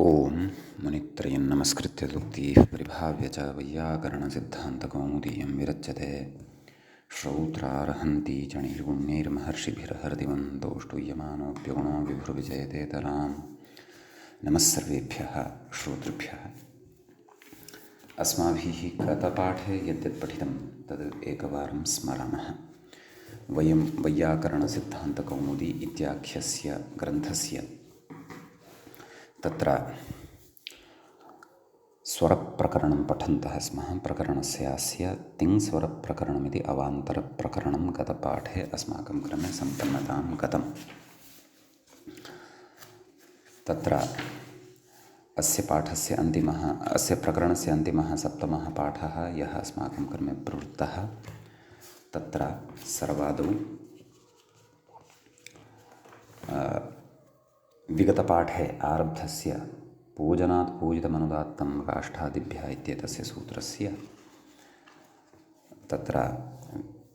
ओम मुनित्रयं नमस्कृत्य दुक्तिः परिभाव्य च वैयाकरणसिद्धान्तकौमुदीयं विरच्यते श्रौत्रार्हन्ति च निर्गुण्यैर्महर्षिभिरहर्दिवन्तो स्तूयमानोऽप्यगुणो विभुर्विजयते तरां नमः सर्वेभ्यः श्रोतृभ्यः। अस्माभिः गतपाठे यद्यत् पठितं तद् एकवारं स्मरामः। वयं वैयाकरणसिद्धान्तकौमुदी इत्याख्यस्य ग्रन्थस्य तत्र स्वरप्रकरणं पठन्तः स्मः। प्रकरणस्यास्य तिङ्स्वरप्रकरणमिति अवान्तरप्रकरणं गतपाठे अस्माकं क्रमे सम्पन्नतां गतम्। तत्र अस्य प्रकरणस्य अन्तिमः सप्तमः पाठः यः अस्माकं क्रमे प्रवृत्तः, तत्र सर्वादौ विगतपाठे आरब्धस्य पूजनात् पूजितमनुदात्तं काष्ठादिभ्यः इत्येतस्य सूत्रस्य तत्र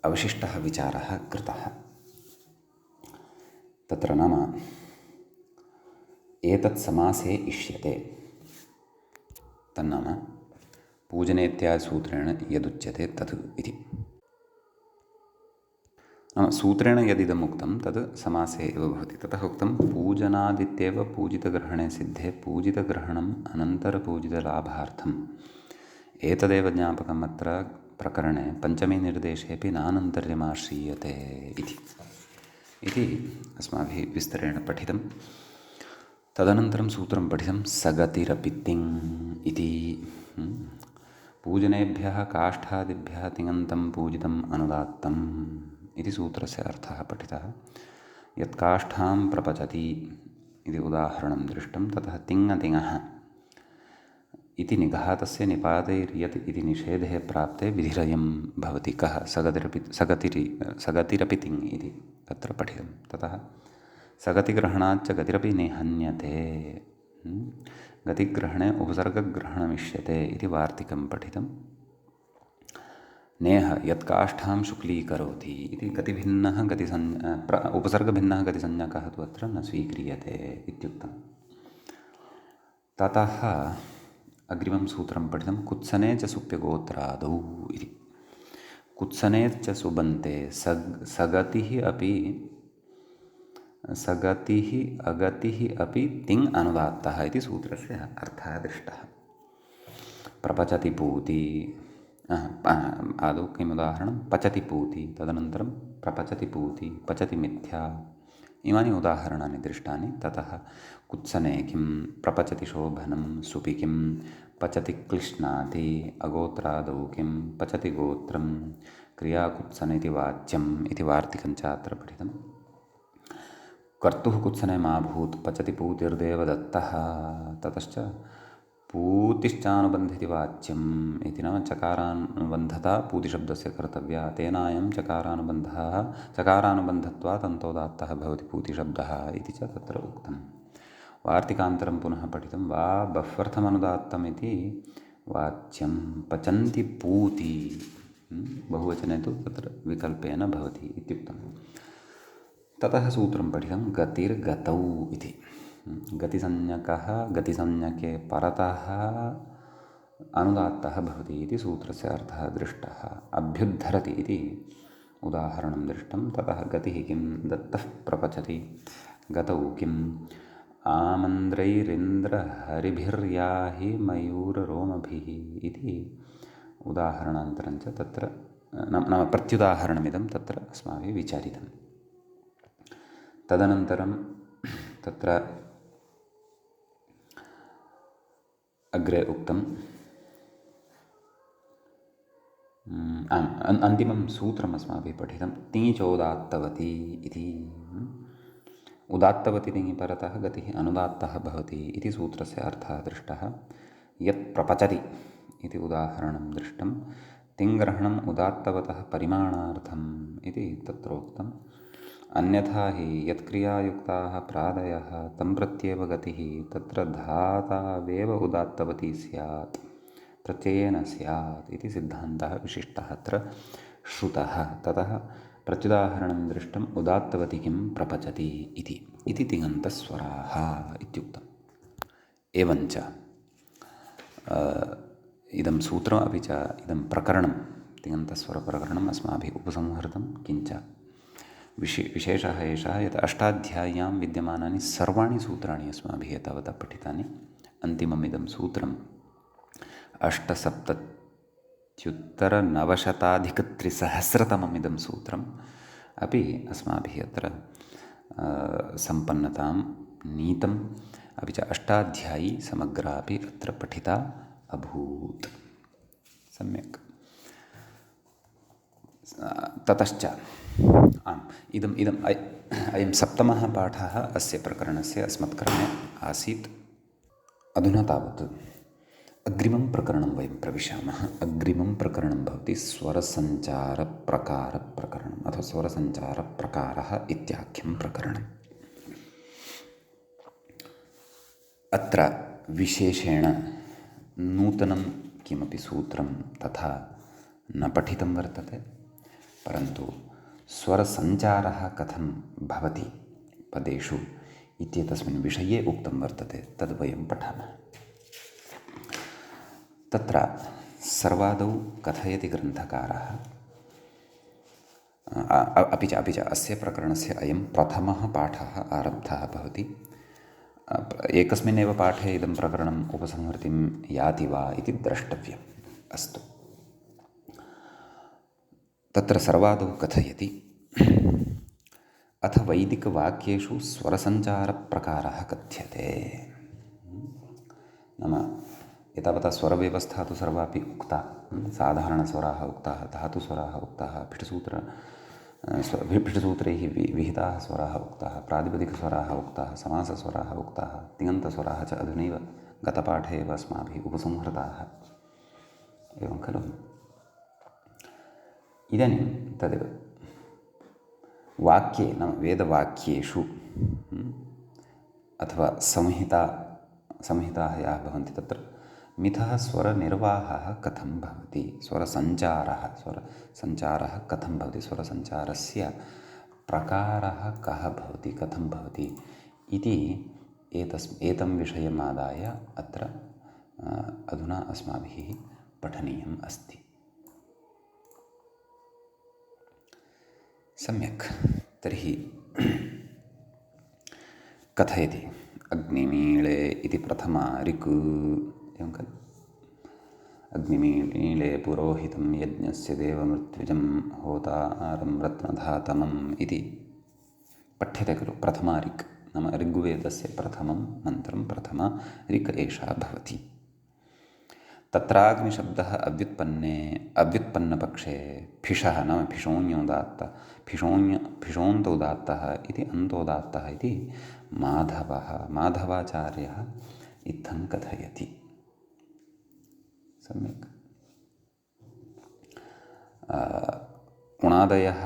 अवशिष्टः विचारः कृतः। तत्र नाम एतत् समासे इष्यते तन्नाम पूजनेत्यादिसूत्रेण यदुच्यते तत् इति। नाम सूत्रेण यदिदम् उक्तं तद् समासे एव भवति। ततः उक्तं पूजनादित्येव पूजितग्रहणे सिद्धे पूजितग्रहणम् अनन्तरपूजितलाभार्थम् एतदेव ज्ञापकम् अत्र प्रकरणे पञ्चमे निर्देशेऽपि नानन्तर्यमाश्रीयते इति अस्माभिः विस्तरेण पठितं। तदनन्तरं सूत्रं पठितं सगतिरपि तिङ् इति। पूजनेभ्यः काष्ठादिभ्यः तिङन्तं पूजितम् अनुदात्तम् इति सूत्रस्य अर्थः पठितः। यत् काष्ठां प्रपचति इति उदाहरणं दृष्टं। ततः तिङतिङः इति निघातस्य निपातैर्यत् इति निषेधे प्राप्ते विधिरयं भवति। कः सगतिरपि तिङ् इति तत्र पठितं। ततः सगतिग्रहणाच्च गतिरपि निहन्यते, गतिग्रहणे उपसर्गग्रहणमिष्यते इति वार्तिकं पठितं। नेह यत् काष्ठां शुक्लीकरोति इति गतिभिन्नः उपसर्गभिन्नः गतिसंज्ञकः तु अत्र न स्वीक्रियते इत्युक्तं। ततः अग्रिमं सूत्रं पठितं कुत्सने च सुप्यगोत्रादौ इति। कुत्सने च सुबन्ते सगतिः अगतिः अपि तिङ् अनुदात्तः इति सूत्रस्य अर्थः दृष्टः। प्रपचति पूति, आदौ किम् उदाहरणं, पचति पूति, तदनन्तरं प्रपचति पूति, पचति मिथ्या, इमानि उदाहरणानि दृष्टानि। ततः कुत्सने किं, प्रपचति शोभनं, सुपि किं, पचति क्लिश्नाति, अगोत्रादौ किं, पचति गोत्रं, क्रियाकुत्सन इति वाच्यम् इति वार्तिकञ्च अत्र पठितं। कर्तुः कुत्सने मा भूत्, पचति पूतिर्देवदत्तः, ततश्च पूतिश्चानुबन्धिति वाच्यम् इति। नाम चकारानुबन्धता पूतिशब्दस्य कर्तव्या, तेनायं चकारानुबन्धत्वात् अन्तोदात्तः भवति पूतिशब्दः इति च तत्र उक्तं। वार्तिकान्तरं पुनः पठितं। वा बह्वर्थमनुदात्तमिति वाच्यं पचन्ति पूति, बहुवचने तु तत्र विकल्पेन भवति इत्युक्तं। ततः सूत्रं पठितं गतिर्गतौ इति। गतिसंज्ञकः गतिसंज्ञके परतः अनुदात्तः भवति इति सूत्रस्य अर्थः दृष्टः। अभ्युद्धरति इति उदाहरणं दृष्टं। ततः गतिः किं, दत्तः प्रपचति, गतौ किम्, आमन्द्रैरिन्द्रहरिभिर्याहि मयूररोमभिः इति उदाहरणान्तरं च तत्र नाम प्रत्युदाहरणमिदं तत्र अस्माभिः विचारितं। तदनन्तरं तत्र अग्रे उक्तं अन्तिमं सूत्रम् अस्माभिः पठितं तिङिचोदात्तवती इति। उदात्तवती तिङि परतः गतिः अनुदात्तः भवति इति सूत्रस्य अर्थः दृष्टः। यत् प्रपचति इति उदाहरणं दृष्टं। तिङ्ग्रहणम् उदात्तवतः परिमाणार्थम् इति तत्रोक्तम्। अन्यथा हि यत्क्रियायुक्ताः प्रादयः तं प्रत्येव गतिः तत्र धातावेव उदात्तवती स्यात्, प्रत्ययेन स्यात् इति सिद्धान्तः विशिष्टः अत्र श्रुतः। ततः प्रत्युदाहरणं दृष्टम् उदात्तवती किं प्रपचति इति तिङन्तस्वराः इत्युक्तम्। एवञ्च इदं सूत्रम् अपि च इदं प्रकरणं तिङन्तस्वरप्रकरणम् अस्माभिः उपसंहृतं। किञ्च विशेषः एषः यत् अष्टाध्याय्यां विद्यमानानि सर्वाणि सूत्राणि अस्माभिः एतावता पठितानि। अन्तिमम् इदं सूत्रम् 8,790,3सहस्रतमम् इदं सूत्रम् अपि अस्माभिः अत्र सम्पन्नतां नीतम्। अपि च अष्टाध्यायी समग्रा अपि अत्र पठिता अभूत्। सम्यक्। ततश्च अयं सप्तमः पाठः अस्य प्रकरणस्य अस्मत्क्रमे आसीत्। अधुना तावत् अग्रिमं प्रकरणं वयं प्रविशामः। अग्रिमं प्रकरणं भवति स्वरसञ्चारप्रकारप्रकरणम् अथवा स्वरसञ्चारप्रकारः इत्याख्यं प्रकरणम्। अत्र विशेषेण नूतनं किमपि सूत्रं तथा न पठितं वर्तते, परन्तु स्वरसञ्चारः कथं भवति पदेषु इत्येतस्मिन् विषये उक्तं वर्तते, तद् वयं पठामः। तत्र सर्वादौ कथयति ग्रन्थकारः, अपि च अस्य प्रकरणस्य अयं प्रथमः पाठः आरब्धः भवति। एकस्मिन्नेव पाठे इदं प्रकरणम् उपसंहृतिं याति वा इति द्रष्टव्यम्। अस्तु, तत्र सर्वादौ कथयति, अथ वैदिकवाक्येषु स्वरसञ्चारप्रकारः कथ्यते। नाम एतावता स्वरव्यवस्था तु सर्वापि उक्ता। साधारणस्वराः उक्ताः, धातुस्वराः उक्ताः, भिटसूत्रैः विहिताः स्वराः उक्ताः, प्रातिपदिकस्वराः उक्ताः, समासस्वराः उक्ताः, तिङन्तस्वराः च अधुनैव गतपाठे एव अस्माभिः उपसंहृताः। एवं खलु? इदानीं तद् वाक्ये नाम वेदवाक्येषु अथवा संहिताः याः भवन्ति तत्र मिथः स्वरनिर्वाहः कथं भवति, स्वरसञ्चारः कथं भवति, स्वरसञ्चारस्य प्रकारः कः भवति, कथं भवति इति एतं विषयमादाय अत्र अधुना अस्माभिः पठनीयम् अस्ति। सम्यक्। तर्हि कथयति, अग्निमीळे इति प्रथमा ऋक्, एवं खलु? अग्निमीळे पुरोहितं यज्ञस्य देवमृत्युजं होतारं रत्नधातमम् इति पठ्यते खलु। प्रथमा ऋक् नाम ऋग्वेदस्य प्रथमं मन्त्रं, प्रथमा ऋक् एषा भवति। तत्राग्निशब्दः अव्युत्पन्नपक्षे फिषः नाम फिषोन्तोदात्तः इति अन्तोदात्तः इति माधवाचार्यः इत्थं कथयति। सम्यक्। उणादयः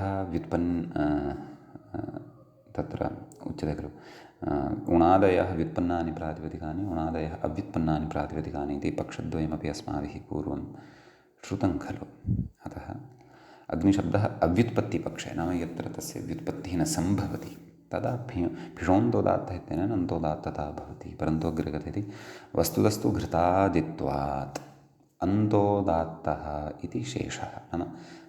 तत्र उच्यते खलु, उणादयः व्युत्पन्नानि प्रातिपदिकानि, उणादयः अव्युत्पन्नानि प्रातिपदिकानि इति पक्षद्वयमपि अस्माभिः पूर्वं श्रुतं खलु। अतः अग्निशब्दः अव्युत्पत्तिपक्षे नाम यत्र तस्य व्युत्पत्तिः न सम्भवति तदा फिषोन्तोदात्तः इत्यनेन अन्तोदात्तता भवति। परन्तु अग्रे कथयति, वस्तुतस्तु घृतादित्वात् अन्तोदात्तः इति शेषः, नाम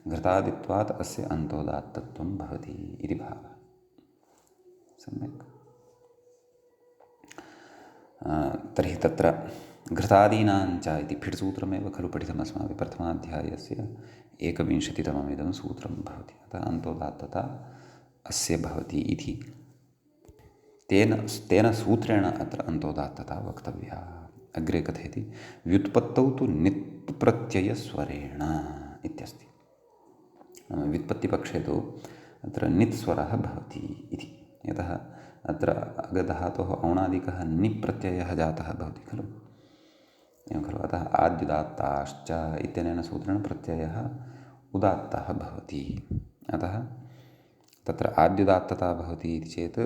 घृतादित्वात् अस्य अन्तोदात्तत्वं भवति इति भावः। सम्यक्। तर्हि तत्र घृतादीनाञ्च इति फिट्सूत्रमेव खलु पठितम् अस्माभिः। प्रथमाध्यायस्य 21तममिदं सूत्रं भवति। अतः अन्तोदात्तता अस्य भवति इति तेन सूत्रेण अत्र अन्तोदात्तता वक्तव्या। अग्रे कथयति, व्युत्पत्तौ तु नित् प्रत्ययस्वरेण इत्यस्ति। व्युत्पत्तिपक्षे तु अत्र नित् स्वरः भवति इति, यतः अत्र अगधातोः औणादिकः निप्रत्ययः जातः भवति खलु। एवं खलु। अतः आद्युदात्ताश्च इत्यनेन सूत्रेण प्रत्ययः उदात्तः भवति। अतः तत्र आद्युदात्तता भवति इति चेत्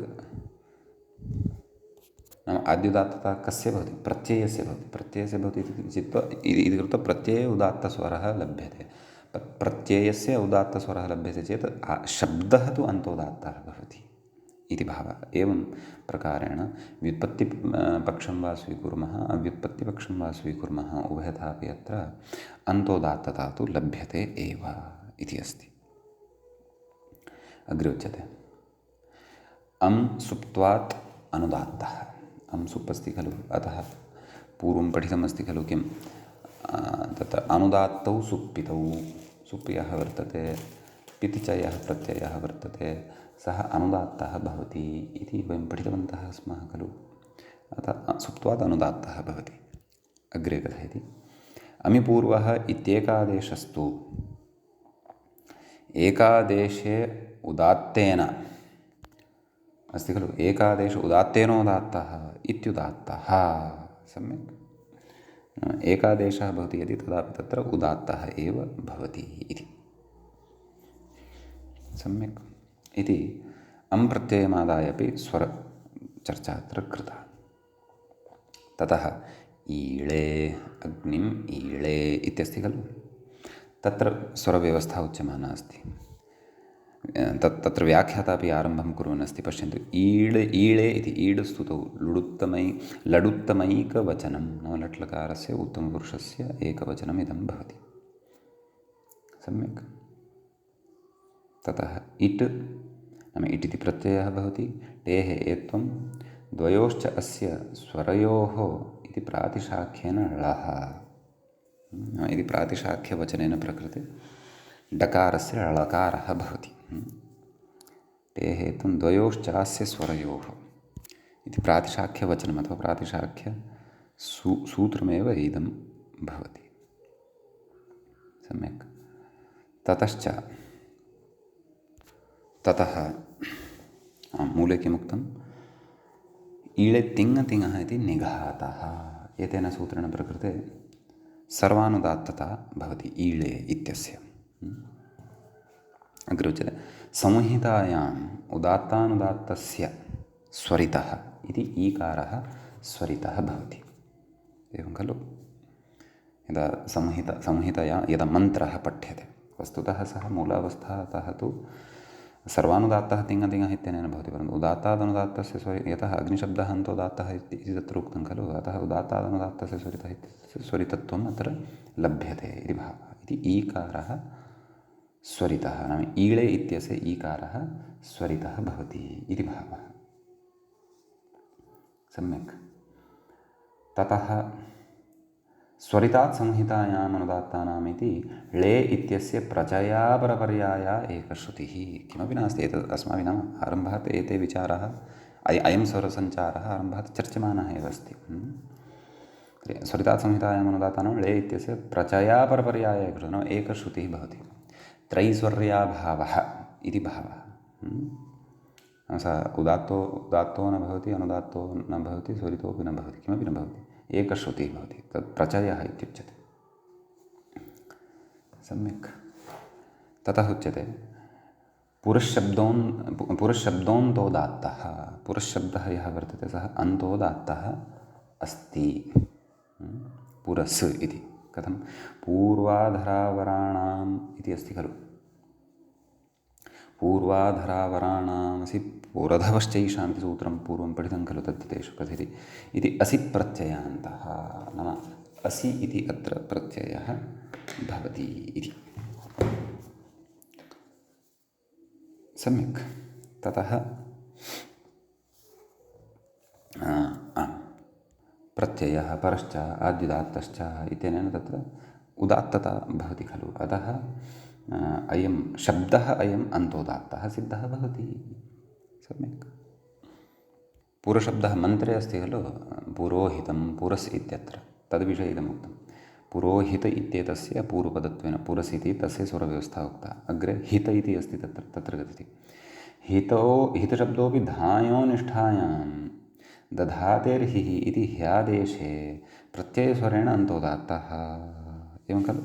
नाम आद्युदात्तता कस्य भवति, प्रत्ययस्य भवति। प्रत्ययस्य भवति इति कृत्वा प्रत्यये उदात्तस्वरः लभ्यते। प्रत्ययस्य उदात्तस्वरः लभ्यते चेत् शब्दः तु अन्तोदात्तः भवति। इति भावः। एवं प्रकारेण व्युत्पत्तिपक्षं वा स्वीकुर्मः, अव्युत्पत्तिपक्षं वा स्वीकुर्मः, उभयथापि अत्र अन्तोदात्तता तु लभ्यते एव इति अस्ति। अग्रे उच्यते सुप्त्वात् अनुदात्तः। सुप् अस्ति खलु, अतः पूर्वं पठितमस्ति खलु किं तत्र अनुदात्तौ सुप्पितौ, सुप् यः वर्तते, पिति च यः प्रत्ययः वर्तते सः अनुदात्तः भवति इति वयं पठितवन्तः स्मः खलु। अतः सुप्त्वात् अनुदात्तः भवति। अग्रे कथयति अमिपूर्वः इत्येकादेशस्तु एकादेशे उदात्तेन अस्ति खलु, एकादेश उदात्तेनोदात्तः इत्युदात्तः। सम्यक् एकादेशः भवति यदि तदापि तत्र उदात्तः एव भवति इति। सम्यक् इति प्रत्ययमादाय अपि स्वरचर्चा अत्र कृता। ततः ईळे, अग्निम् ईळे इत्यस्ति खलु, तत्र स्वरव्यवस्था उच्यमाना अस्ति। तत्र व्याख्याता अपि आरम्भं कुर्वन् अस्ति। पश्यन्तु, ईळे इति ईड् स्तुतौ लडुत्तमैकवचनं, नाम लट्लकारस्य उत्तमपुरुषस्य एकवचनम् इदं भवति। सम्यक्। ततः इट् नाम इट् इति प्रत्ययः भवति। टेः एत्वं द्वयोश्च अस्य स्वरयोः इति प्रातिशाख्येन ळः इति प्रातिशाख्यवचनेन प्रकृते डकारस्य ळकारः भवति। टेः एत्वं द्वयोश्चास्य स्वरयोः इति प्रातिशाख्यवचनम् अथवा सूत्रमेव इदं भवति। सम्यक्। ततः मूले किमुक्तम्, ईळे तिङ् इति निघातः। एतेन सूत्रेण प्रकृते सर्वानुदात्तता भवति ईळे इत्यस्य। अग्रे उच्यते संहितायाम् उदात्तानुदात्तस्य स्वरितः इति ईकारः स्वरितः भवति। एवं खलु, यदा संहितया यदा मन्त्रः पठ्यते, वस्तुतः सः मूलावस्थातः तु सर्वानुदात्तः तिङ् इत्यनेन भवति, परन्तु उदात्तादनुदात्तस्य यतः अग्निशब्दः अन्तोदात्तः इति तत्र उक्तं खलु, अतः उदात्तादनुदात्तस्य स्वरितत्वम् अत्र लभ्यते इति भावः। इति ईकारः स्वरितः नाम ईळे इत्यस्य ईकारः स्वरितः भवति इति भावः। सम्यक्। ततः स्वरितात् संहितायाम् अनुदात्तानाम् इति ळे इत्यस्य प्रचयापरपर्याया एकश्रुतिः। किमपि नास्ति, एतत् अस्माभिः नाम आरम्भात् एते विचाराः, अयं स्वरसञ्चारः आरम्भात् चर्च्यमानः एव अस्ति। स्वरितात् संहितायाम् अनुदात्तानां ळे इत्यस्य प्रचयापरपर्याया एकश्रुतिः नाम एकश्रुतिः भवति। त्रैस्वर्याभावः इति भावः। सः उदात्तो न भवति, अनुदात्तो न भवति, स्वरितोपि न भवति, किमपि न भवति, एकश्रुतिः भवति, तत् प्रचयः इत्युच्यते। सम्यक्। ततः उच्यते पुरःशब्दोऽन्तोदात्तः। पुरःशब्दः यः वर्तते सः अन्तोदात्तः अस्ति। पुरस् इति कथं, पूर्वाधरावराणाम् इति अस्ति खलु, पूर्वाधरावराणामसि पुरधवश्चैषाम् इति सूत्रं पूर्वं पठितं खलु, तद्धितेषु कथिति इति असि प्रत्ययान्तः, नाम असि इति अत्र प्रत्ययः भवति इति। सम्यक्। ततः प्रत्ययः परश्च आद्युदात्तश्च इत्यनेन तत्र उदात्तता भवति खलु, अतः अयं शब्दः अयम् अन्तोदात्तः सिद्धः भवति। सम्यक्। पुरशब्दः मन्त्रे अस्ति खलु, पुरोहितं पुरस् इत्यत्र तद्विषये इदमुक्तं। पुरोहित इत्येतस्य पूर्वपदत्वेन पुरस् इति तस्य स्वरव्यवस्था उक्ता। अग्रे हित इति अस्ति तत्र गतिः। हितशब्दोऽपि धायोनिष्ठायां दधातेर्हिः इति ह्यादेशे प्रत्ययस्वरेण अन्तोदात्तः। एवं खलु,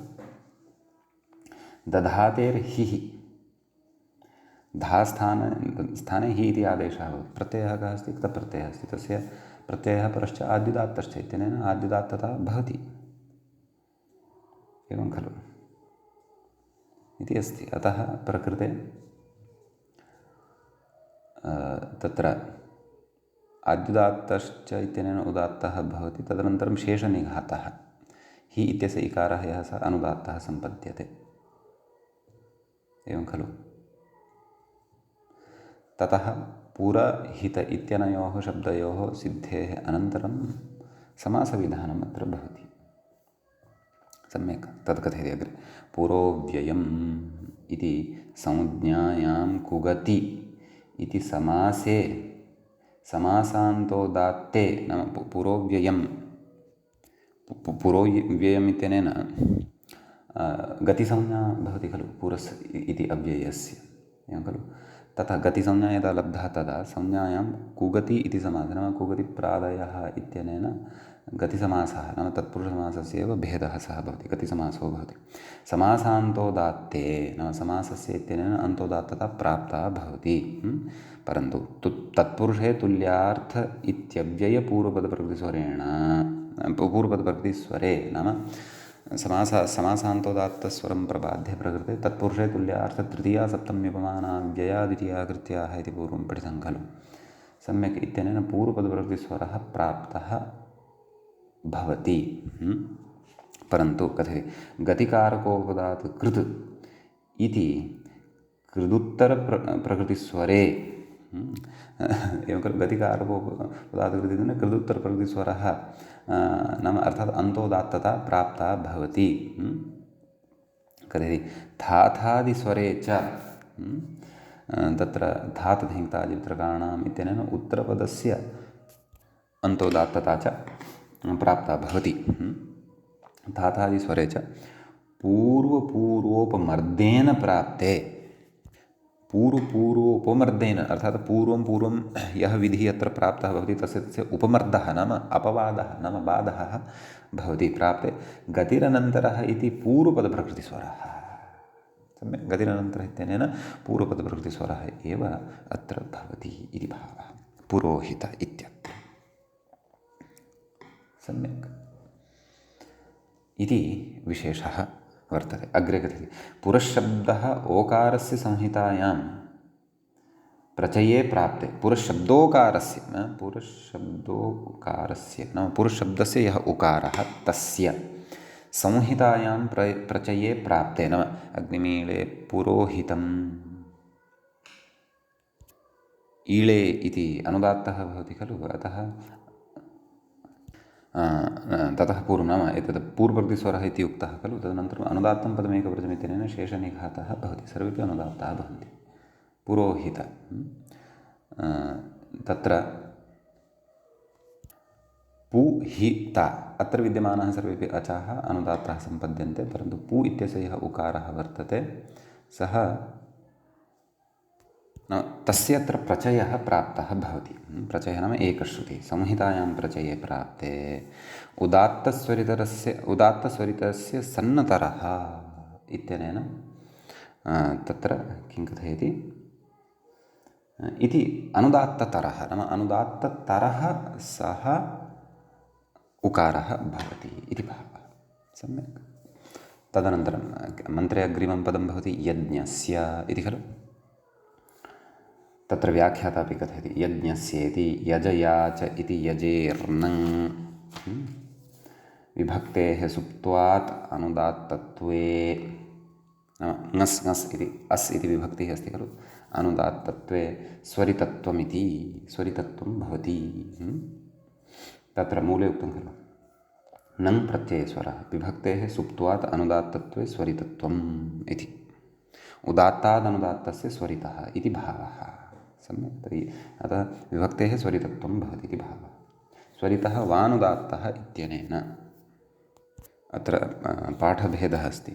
दधातेर्हिः स्थाने हि इति आदेशः भवति। प्रत्ययः कः अस्ति, क्तप्रत्ययः अस्ति, तस्य प्रत्ययः परश्च आद्युदात्तश्च इत्यनेन आद्युदात्तता भवति। एवं खलु इति अस्ति। अतः प्रकृते तत्र आद्युदात्तश्च इत्यनेन उदात्तः भवति, तदनन्तरं शेषनिघातः हि इत्यस्य इकारः यः सः अनुदात्तः सम्पद्यते, एवं खलु। ततः पुरहित इत्यनयोः शब्दयोः सिद्धेः अनन्तरं समासविधानम् अत्र भवति। सम्यक् तत् कथयति अग्रे। पुरोव्ययम् इति संज्ञायां कुगति इति समासे समासान्तोदात्ते, नाम पुरोव्ययम् पुरोव्ययम् इत्यनेन गतिसंज्ञा भवति खलु पुरस् इति अव्ययस्य, एवं खलु। तथा गतिसंज्ञा यदा लब्धा तदा संज्ञायां कुगति इति समासः, नाम कुगतिप्रादयः इत्यनेन गतिसमासः, नाम तत्पुरुषसमासस्य एव भेदः सः भवति, गतिसमासो भवति। समासान्तोदात्ते नाम समासस्य इत्यनेन अन्तोदात्तता प्राप्ता भवति। परन्तु तत्पुरुषे तुल्यार्थ इत्यव्ययपूर्वपदप्रकृतिस्वरेण पूर्वपदप्रकृतिस्वरे नाम समासान्तोदात्तस्वरं प्रबाध्य प्रकृते तत्पुरुषे तुल्यार्थ तृतीया सप्तम्युपमाना व्यया द्वितीया कृत्याः इति पूर्वं पठितं खलु। सम्यक् इत्यनेन पूर्वपदप्रकृतिस्वरः प्राप्तः भवति। परन्तु कथयति गतिकारकोपदात् कृत् इति कृदुत्तरप्रकृतिस्वरे, एवं खलु। गतिकारकोपदात् कृत् इति कृदुत्तरप्रकृतिस्वरः नाम अर्थात् अन्तोदात्तता प्राप्ता भवति। कथयति धाथादिस्वरे च तत्र धात् धिङ्क्तादित्रकाणाम् इत्यनेन उत्तरपदस्य अन्तोदात्तता च प्राप्ता भवति। धातादिस्वरे च पूर्वपूर्वोपमर्देन प्राप्ते, पूर्वपूर्वोपमर्देन अर्थात् पूर्वं यः विधिः अत्र प्राप्तः भवति तस्य उपमर्दः नाम अपवादः नाम बाधः भवति प्राप्ते। गतिरनन्तरः इति पूर्वपदप्रकृतिस्वरः। सम्यक् गतिरनन्तरः इत्यनेन पूर्वपदप्रकृतिस्वरः एव अत्र भवति इति भावः पुरोहित इत्यत्र। सम्यक् इति विशेषः वर्तते। अग्रे कथयति पुरःशब्दः ओकारस्य संहितायां प्रचये प्राप्ते, पुरःशब्दोकारस्य नाम पुरःशब्दस्य यः उकारः तस्य संहितायां प्रचये प्राप्ते, नाम अग्निमीळे पुरोहितम् ईळे इति अनुदात्तः भवति खलु। अतः ततः पूर्वं नाम एतत् पूर्वप्रकृतिस्वरः इति उक्तः खलु, तदनन्तरम् अनुदात्तं पदमेकवचनमित्यनेन शेषनिघातः भवति, सर्वेपि अनुदात्ताः भवन्ति। पुरोहित तत्र पुहित अत्र विद्यमानाः सर्वेपि अचाः अनुदात्ताः सम्पद्यन्ते, परन्तु पु इत्यस्य यः उकारः वर्तते सः तस्य अत्र प्रचयः प्राप्तः भवति। प्रचयः नाम एकश्रुतिः। संहितायां प्रचये प्राप्ते उदात्तस्वरितस्य सन्नतरः इत्यनेन तत्र किं कथयति इति अनुदात्ततरः नाम अनुदात्ततरः सः उकारः भवति इति भावः। सम्यक्। तदनन्तरं मन्त्रे अग्रिमं पदं भवति यज्ञस्य इति खलु। तत्र व्याख्याता अपि कथयति यज्ञस्येति यजया च इति यजेर्नङ् विभक्तेः सुप्त्वात् अनुदात्तत्वे, ङस् ङस् इति अस् इति विभक्तिः अस्ति खलु, अनुदात्तत्वे स्वरितत्वमिति स्वरितत्वं भवति। तत्र मूले उक्तं खलु नङ् प्रत्ययस्वरः विभक्तेः सुप्त्वात् अनुदात्तत्वे स्वरितत्वम् इति, उदात्तादनुदात्तस्य स्वरितः इति भावः। सम्यक्। तर्हि अतः विभक्तेः स्वरितत्वं भवति इति भावः। स्वरितः वानुदात्तः इत्यनेन अत्र पाठभेदः अस्ति।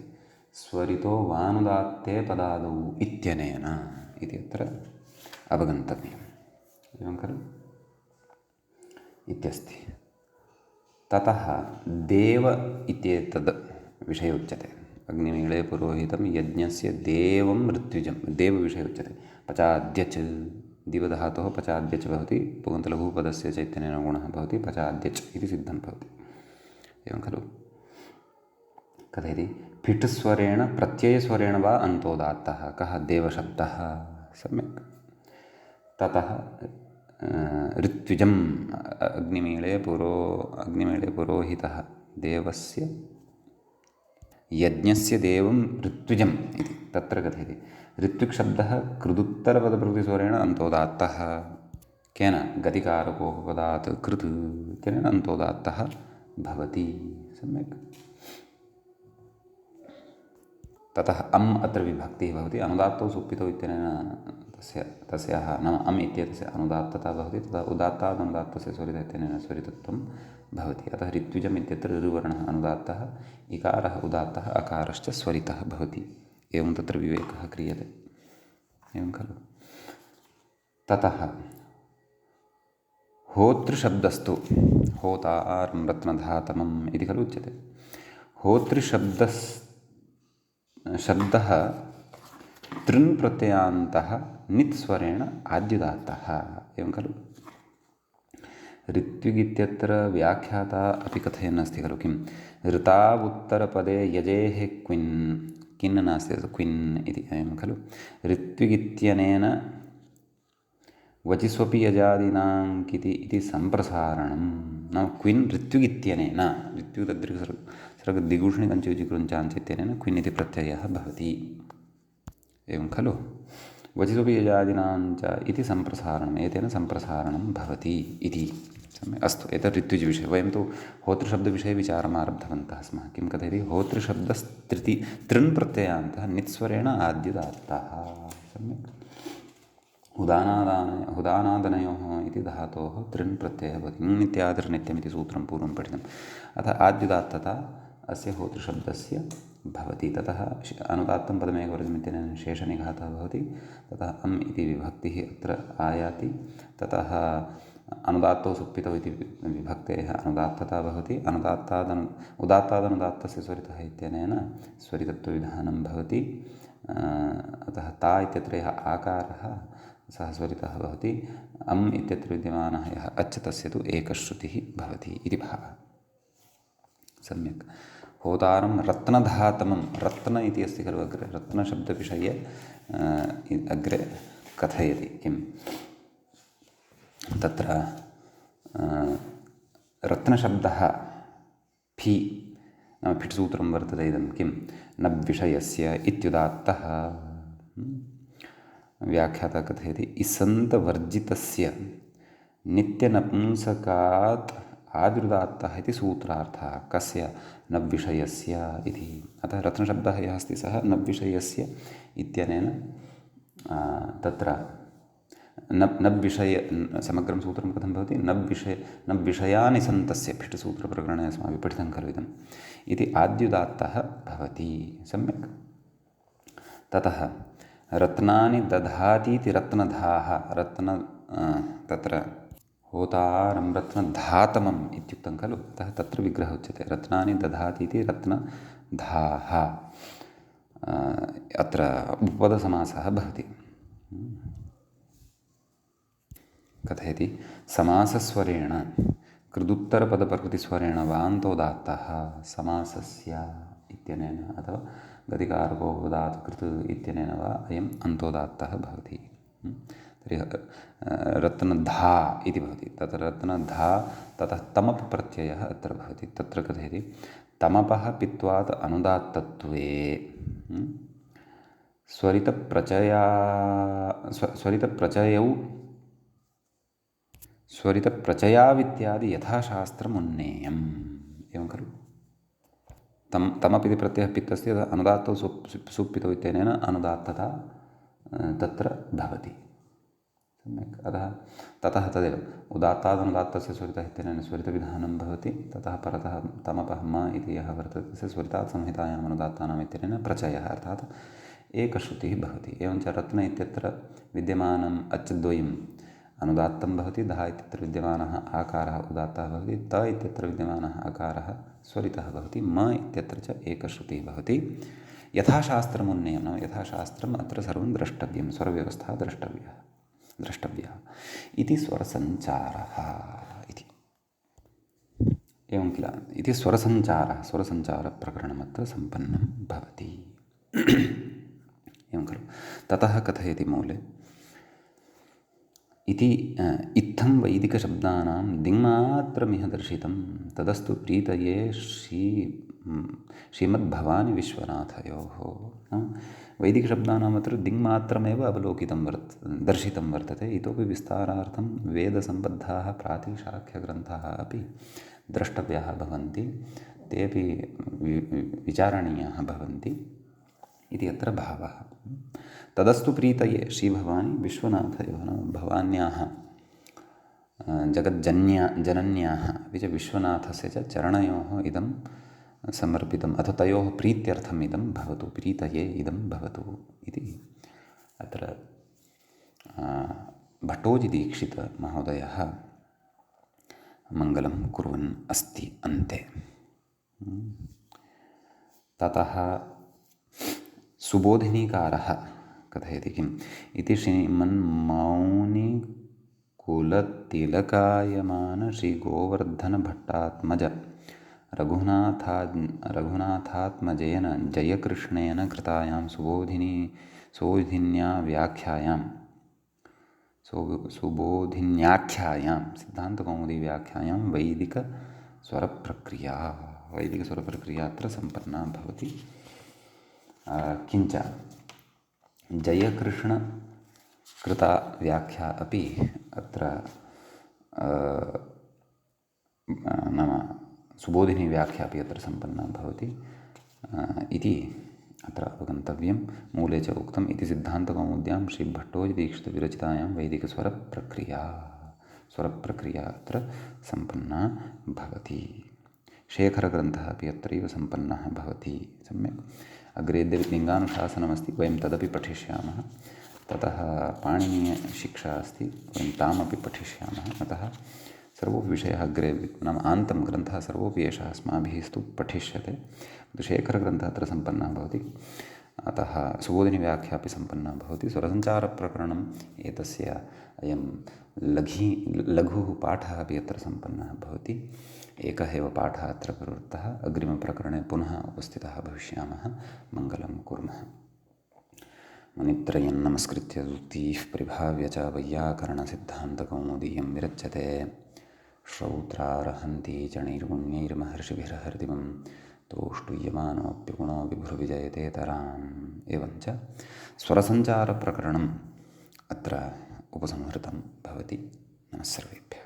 स्वरितो वानुदात्ते पदादौ इत्यनेन इति अत्र अवगन्तव्यम्, एवं खलु इत्यस्ति। ततः देव इत्येतद् विषये उच्यते। अग्निमीळे पुरोहितं यज्ञस्य देवं ऋत्विजं देवविषये उच्यते। पचाद्यच् दिवधातोः पचाद्यच् भवति, पुगन्तलघुपदस्य चैतन्येन गुणः भवति, पचाद्यच् इति सिद्धं भवति, एवं खलु। कथयति फिट् स्वरेण प्रत्ययस्वरेण वा अन्तोदात्तः कः देवशब्दः। सम्यक्। ततः ऋत्विजम् अग्निमीळे पुरोहितः देवस्य यज्ञस्य देवं ऋत्विजम् इति तत्र कथयति। ऋत्विक्शब्दः कृदुत्तरपदप्रकृतिस्वरेण अन्तोदात्तः केन गतिकारकोपपदात् कृत् इत्यनेन अन्तोदात्तः भवति। सम्यक्। ततः अम् अत्र विभक्तिः भवति। अनुदात्तौ सुप्पितौ इत्यनेन तस्याः नाम अम् इत्येतस्य अनुदात्तता भवति। तदा उदात्तात् अनुदात्तस्य स्वरित इत्यनेन स्वरितत्वं भवति। अतः ऋत्विजम् इत्यत्र ऋवर्णः अनुदात्तः, इकारः उदात्तः, अकारश्च स्वरितः भवति। एवं तत्र विवेकः क्रियते। एवं खलु। ततः होतृशब्दस्तु होतारं रत्नधातमम् इति खलु उच्यते। शब्दः तृन् प्रत्ययान्तः नित्स्वरेण आद्युदात्तः। एवं खलु। ऋत्विगित्यत्र व्याख्याता अपि कथयन् अस्ति खलु। किं ऋतावुत्तरपदे यजेः क्विन् किन् नास्ति क्विन् इति। एवं खलु। ऋत्विगित्यनेन वचिस्वपि यजादीनाङ्किति इति सम्प्रसारणं नाम क्विन् ऋत्विगित्यनेन ऋत्विगद्रिसर्गदिगूषणिकञ्चुचिकृञ्चाञ्च इत्यनेन क्विन् इति प्रत्ययः भवति। एवं खलु। वचिस्वपि यजादीनाञ्च इति सम्प्रसारणम् एतेन सम्प्रसारणं भवति इति। सम्यक्। अस्तु। एतत् ऋत्विजविषये। वयं तु होतृशब्दविषये विचारम् आरब्धवन्तः स्मः। किं कथयति। तृन् प्रत्ययान्तः नित्स्वरेण आद्युदात्तः। सम्यक्। हुदानादनयोः इति धातोः तृन् प्रत्ययः भवति। नित्यादिर्नित्यमिति सूत्रं पूर्वं पठितम्। अतः आद्युदात्तता अस्य होतृशब्दस्य भवति। ततः अनुदात्तं पदमेकवचनमित्यनेन शेषनिघातः भवति। ततः अम् इति विभक्तिः अत्र आयाति। ततः अनुदात्तौ सुप्पितौ इति विभक्तेः अनुदात्तता भवति। उदात्तादनुदात्तस्य स्वरितः इत्यनेन स्वरितत्वविधानं भवति। अतः ता इत्यत्र यः आकारः सः स्वरितः भवति। अम् इत्यत्र विद्यमानः यः अच् तस्य तु एकश्रुतिः भवति इति भावः। सम्यक्। होतारं रत्नधातमं रत्न इति अस्ति खलु अग्रे। रत्नशब्दविषये अग्रे कथयति। किं तत्र रत्नशब्दः फि नाम फिट् सूत्रं वर्तते। इदं किं नब्विषयस्य इत्युदात्तः। व्याख्याता कथयति इसन्तवर्जितस्य नित्यनपुंसकात् आदिरुदात्तः इति सूत्रार्थः। कस्य नब्विषयस्य इति। अतः रत्नशब्दः यः अस्ति सः नब्विषयस्य इत्यनेन तत्र नब्विषय समग्रं सूत्रं कथं भवति। नब्विषयानि सन्तस्य फिट् सूत्रप्रकरणे अस्माभिः पठितं खलु इदम् इति आद्युदात्तः भवति। सम्यक्। ततः रत्नानि दधातीति रत्नधाः तत्र होतारं रत्नधातमम् इत्युक्तं खलु। अतः तत्र विग्रहः उच्यते। रत्नानि दधातीति रत्नधाः अत्र उपपदसमासः भवति। कथयति समासस्वरेण कृदुत्तरपदप्रकृतिस्वरेण वान्तोदात्तः समासस्य इत्यनेन अथवा गतिकारकोपदात् कृत् इत्यनेन वा अयम् अन्तोदात्तः भवति। तर्हि रत्नधा इति भवति। तत्र रत्नधा ततः तमप् प्रत्ययः अत्र भवति। तत्र कथयति तमपः पित्वात् अनुदात्तत्वे स्वरितप्रचयावित्यादि यथाशास्त्रमुन्नेयम्। एवं खलु। तमपिति प्रत्ययः पित्तस्य अनुदात्तौ सुप्पितौ इत्यनेन अनुदात्तता तत्र भवति। सम्यक्। ततः तदेव उदात्तादनुदात्तस्य स्वरितः इत्यनेन स्वरितविधानं भवति। ततः परतः तमपः म इति यः वर्तते तस्य स्वरितात् संहितायाम् अनुदात्तानाम् इत्यनेन प्रचयः अर्थात् एकश्रुतिः भवति। एवञ्च रत्न इत्यत्र विद्यमानम् अच्द्वयम् अनुदात्तं भवति। दः इत्यत्र विद्यमानः आकारः उदात्तः भवति। त इत्यत्र विद्यमानः आकारः स्वरितः भवति। म इत्यत्र च एकश्रुतिः भवति। यथाशास्त्रमुन्नेयं नाम यथाशास्त्रम् अत्र सर्वं द्रष्टव्यं। स्वरव्यवस्था द्रष्टव्या इति स्वरसञ्चारः इति। एवं किल इति स्वरसञ्चारप्रकरणमत्र सम्पन्नं भवति। एवं खलु। ततः कथयति मूले इति इत्थं वैदिकशब्दानां दिङ्मात्रमिह दर्शितं तदस्तु प्रीतये श्रीमद्भवानि विश्वनाथयोः। वैदिकशब्दानामत्र दिङ्मात्रमेव अवलोकितं दर्शितं वर्तते। इतोपि विस्तारार्थं वेदसम्बद्धाः प्रातिशाख्यग्रन्थाः अपि द्रष्टव्याः भवन्ति, तेऽपि विचारणीयाः भवन्ति इति अत्र भावः। तदस्तु प्रीतये श्रीभवानी विश्वनाथयोः नाम भवान्याः जनन्याः अपि च विश्वनाथस्य च चरणयोः इदं समर्पितम् अथ तयोः प्रीत्यर्थम् इदं भवतु, प्रीतये इदं भवतु इति अत्र भट्टोजिदीक्षितमहोदयः मङ्गलं कुर्वन् अस्ति अन्ते। ततः सुबोधिनीकारः कथयति किम् इति श्रीमन्मौनिकुलतिलकायमान श्रीगोवर्धनभट्टात्मज रघुनाथात्मजेन जयकृष्णेन कृतायां सुबोधिन्याख्यायां सिद्धान्तकौमुदीव्याख्यायां वैदिकस्वरप्रक्रिया अत्र सम्पन्ना भवति। किञ्च जयकृष्णकृता व्याख्या अपि अत्र नाम सुबोधिनीव्याख्या अपि अत्र सम्पन्ना भवति इति अत्र अवगन्तव्यं। मूले च उक्तम् इति सिद्धान्तकौमुद्यां श्रीभट्टोजिदीक्षितविरचितायां वैदिकस्वरप्रक्रिया अत्र सम्पन्ना भवति। शेखरग्रन्थः अपि अत्रैव सम्पन्नः भवति। सम्यक् अग्रे यद्यपि लिङ्गानुशासनमस्ति, वयं तदपि पठिष्यामः। ततः पाणिनीयशिक्षा अस्ति, वयं तामपि पठिष्यामः। अतः सर्वोपि विषयः अग्रे नाम आन्तं ग्रन्थः सर्वोपि एषः अस्माभिः तु पठिष्यते। शेखरग्रन्थः अत्र सम्पन्नः भवति। अतः सुबोधिनीव्याख्यापि सम्पन्ना भवति। स्वरसञ्चारप्रकरणम् एतस्य अयं लघुः पाठः अपि अत्र सम्पन्नः भवति। एकः एव पाठः अत्र प्रवृत्तः। अग्रिमप्रकरणे पुनः उपस्थितः भविष्यामः। मङ्गलं कुर्मः। मुनित्रयं नमस्कृत्य सूक्तिः परिभाव्य च वैयाकरणसिद्धान्तकौमुदीयं विरच्यते। श्रौत्रार्हन्ति च नैर्गुण्यैर्महर्षिभिर्हृदिवं तोष्टुयमानोऽप्यगुणो विभुर्विजयतेतराम्। एवञ्च स्वरसञ्चारप्रकरणम् अत्र उपसंहृतं भवति। नमः सर्वेभ्यः।